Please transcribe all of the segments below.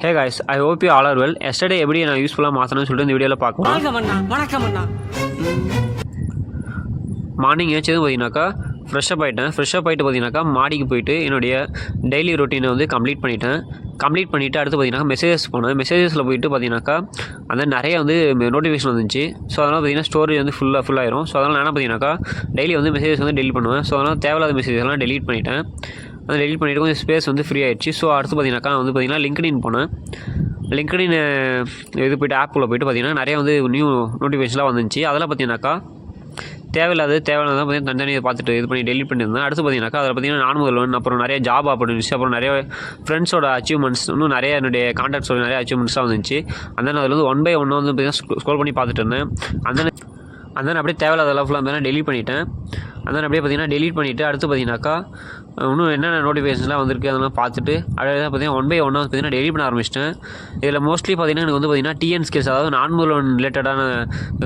Hey guys, I hope you all are well. Yesterday எப்படி நான் யூஸ்ஃபுல்லாக மாற்றணும்னு சொல்லிட்டு இந்த வீடியோவில் பார்க்கலாம். மார்னிங் ஏச்சதும் பார்த்தீங்கன்னாக்கா ஃப்ரெஷ்ஷப் ஆகிட்டேன். ஃப்ரெஷ்ஷப் ஆகிட்டு பார்த்தீங்கன்னாக்கா மாடிக்கு போயிட்டு என்னுடைய டெய்லி ரொட்டீனை வந்து கம்ப்ளீட் பண்ணிவிட்டு அடுத்து பார்த்தீங்கன்னா மெசேஜஸ் போனேன். மெசேஜஸில் போயிட்டு பார்த்தீங்கன்னாக்கா அந்த நிறைய வந்து நோட்டிஃபிகேஷன் வந்துச்சு. ஸோ அதனால் பார்த்தீங்கன்னா ஸ்டோரேஜ் வந்து ஃபுல்லாயிரும். ஸோ அதனால் என்ன பார்த்தீங்கன்னாக்கா டெய்லி வந்து மெசேஜஸ் வந்து டெலிட் பண்ணுவேன். ஸோ அதனால் தேவையில்லாத மெசேஜஸ்லாம் டெலிட் பண்ணிவிட்டேன். அதை டெலிட் பண்ணிவிட்டு கொஞ்சம் ஸ்பேஸ் வந்து ஃப்ரீ ஆகிடுச்சு. ஸோ அடுத்து பார்த்தீங்கன்னாக்கா நான் வந்து பார்த்தீங்கன்னா லிங்க்டின் போனேன். லிங்க்டின் இது போய்ட்டு ஆப்புக்குள்ளே போய்ட்டு பார்த்தீங்கன்னா நிறைய வந்து நியூ நோட்டிஃபிகேஷன்லாம் வந்துச்சு. அதெல்லாம் பார்த்தீங்கன்னாக்கா தேவையில்லாதான் பார்த்தீங்கன்னா தனித்தனியாக பார்த்துட்டு இது பண்ணி டெலிட் பண்ணியிருந்தேன். அடுத்து பார்த்தீங்கன்னாக்கா அதில் பார்த்தீங்கன்னா நார்மல் அப்புறம் நிறைய ஜாப் ஆப்பர்ச்சுனிட்டிஸ், அப்புறம் நிறைய ஃப்ரெண்ட்ஸோட அச்சீவ்மெண்ட்ஸ், இன்னும் நிறைய என்னுடைய கான்டாக்ட்ஸோட நிறைய அச்சீவ்மெண்ட்ஸ்லாம் வந்துச்சு. அந்த அதில் வந்து 1 by 1 வந்து பார்த்தீங்கன்னா ஸ்க்ரோல் பண்ணி பார்த்துட்டு இருந்தேன். அந்த அப்படியே தேவையில்லாத ஃபுல்லாக இருந்தாலும் டெலிட் பண்ணிவிட்டேன். அப்படியே பார்த்தீங்கன்னா டெலிட் பண்ணிவிட்டு அடுத்து பார்த்தீங்கன்னாக்கா இன்னும் என்னென்ன நோட்டிஃபிகேஷன்லாம் வந்திருக்கு அதெல்லாம் பார்த்துட்டு அடுத்து பார்த்தீங்கன்னா 1 by 1 வந்து பார்த்தீங்கன்னா டெலிட் பண்ண ஆரம்பிச்சிட்டேன். இதில் மோஸ்ட்லி பார்த்தீங்கன்னா எனக்கு வந்து பார்த்தீங்கன்னா டிஎன் ஸ்கில்ஸ், அதாவது நார்மல் ரிலேட்டடான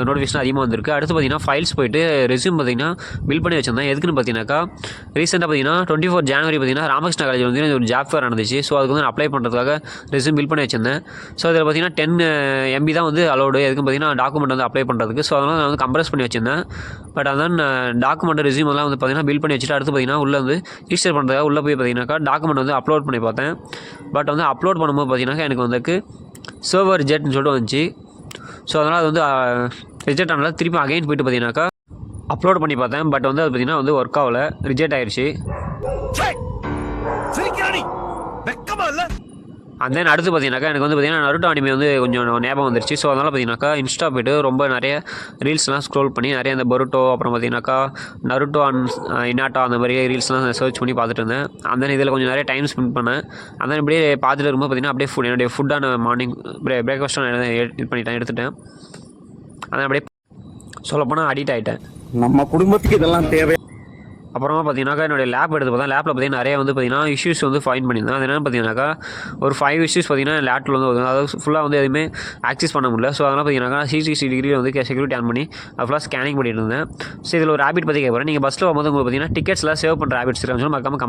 நோட்டிஃபிகேஷன் அதிகமாக வந்திருக்கு. அடுத்து பார்த்தீங்கன்னா ஃபைல்ஸ் போய்ட்டு ரெஸ்யூம் பார்த்தீங்கன்னா பில் பண்ணி வச்சிருந்தேன். எதுக்குன்னு பார்த்தீங்கன்னாக்கா ரீசெண்டாக பார்த்தீங்கன்னா 24 January பார்த்தீங்கன்னா ராமகிருஷ்ணா காலேஜ் வந்து ஒரு ஜாப் ஃபேர் நடந்துச்சு. ஸோ அதுக்கு வந்து அப்ளை பண்ணுறதுக்காக ரெஸ்யூம் பில் பண்ணி வச்சிருந்தேன். ஸோ அதில் பார்த்தீங்கன்னா 10 MB தான் வந்து அலோடு. எதுக்கு பார்த்தீங்கன்னா டாக்குமெண்ட் வந்து அப்ளை பண்ணுறதுக்கு. ஸோ அதனால் நான் வந்து கம்ப்ரஸ் பண்ணி வச்சிருந்தேன். பட் அதான் டாக்குமெண்ட் ரெஸ்யூம் எல்லாம் வந்து பார்த்தீங்கன்னா பில் பண்ணி வச்சுட்டு அடுத்து பார்த்தீங்கன்னா உள்ளே வந்து ரிஜிஸ்டர் பண்ணுறதுக்காக உள்ளே போய் பார்த்தீங்கன்னாக்கா டாக்குமெண்ட் வந்து அப்லோட் பண்ணி பார்த்தேன். பட் வந்து அப்லோட் பண்ணும்போது பார்த்தீங்கன்னா எனக்கு வந்து சர்வர் ரிஜெக்ட்னு சொல்லிட்டு வந்துச்சு. ஸோ அதனால் அது வந்து ரிஜெக்ட் ஆனதால் திருப்பி அகைன் போய்ட்டு பார்த்தீங்கன்னாக்கா அப்லோட் பண்ணி பார்த்தேன். பட் வந்து அது பார்த்தீங்கன்னா வந்து ஒர்க் ஆகலை, ரிஜெக்ட் ஆயிடுச்சு. அந்த தென் அடுத்து பார்த்தீங்கன்னாக்கா எனக்கு வந்து பார்த்தீங்கன்னா நருட்டோ அனிமே வந்து கொஞ்சம் ஞாபகம் வந்துருச்சு. ஸோ அதனால் பார்த்தீங்கன்னாக்கா இன்ஸ்டா போய்ட்டு ரொம்ப நிறைய ரீல்ஸ்லாம் ஸ்க்ரோல் பண்ணி நிறைய அந்த பருட்டோ, அப்புறம் பார்த்தீங்கன்னாக்கா நருட்டோ இனாட்டோ அந்த மாதிரி ரீல்ஸ்லாம் சர்ச் பண்ணி பார்த்துட்டு இருந்தேன். அந்த இதில் கொஞ்சம் நிறைய டைம் ஸ்பெண்ட் பண்ணேன். அந்த இப்படியே பார்த்துட்டு இருக்கும்போது பார்த்தீங்கன்னா அப்படியே என்னுடைய ஃபுட்டான மார்னிங் பிரேக்ஃபாஸ்ட்டாக எடுத்துட்டேன். அதான் அப்படியே சொல்லப்போனால் அடிக்ட் ஆகிட்டேன். நம்ம குடும்பத்துக்கு இதெல்லாம் தேவை. அப்புறமா பார்த்தீங்கன்னாக்கா என்னுடைய லேப் எடுத்து பார்த்தா லேப்பில் பார்த்தீங்கன்னா நிறைய வந்து பார்த்தீங்கன்னா இஷ்யூஸ் வந்து ஃபைண்ட் பண்ணியிருந்தேன். அது என்னென்னு பார்த்தீங்கன்னாக்கா ஒரு 5 இஷ்யூஸ் பார்த்தீங்கன்னா லேப்டாப்பில் வந்து அதாவது ஃபுல்லாக வந்து எதுவுமே ஆக்சஸ் பண்ண முடியல. ஸோ அதனால் பார்த்தீங்கன்னா 360 டிகிரி வந்து செக்யூரிட்டி ஆன் பண்ணி அது ஃபுல்லாக ஸ்கேனிங் பண்ணிட்டு இருந்தேன். ஸோ இதில் ஒரு ஹேபிட் பற்றி கேட்குறேன். நீங்கள் பஸ்ஸில் வரும்போது உங்களுக்கு பார்த்தீங்கன்னா டிக்கெட்ஸ்லாம் சேவ் பண்ணுற ஹேபிட்ஸ் இருக்கான்னு சொல்லி மறக்காம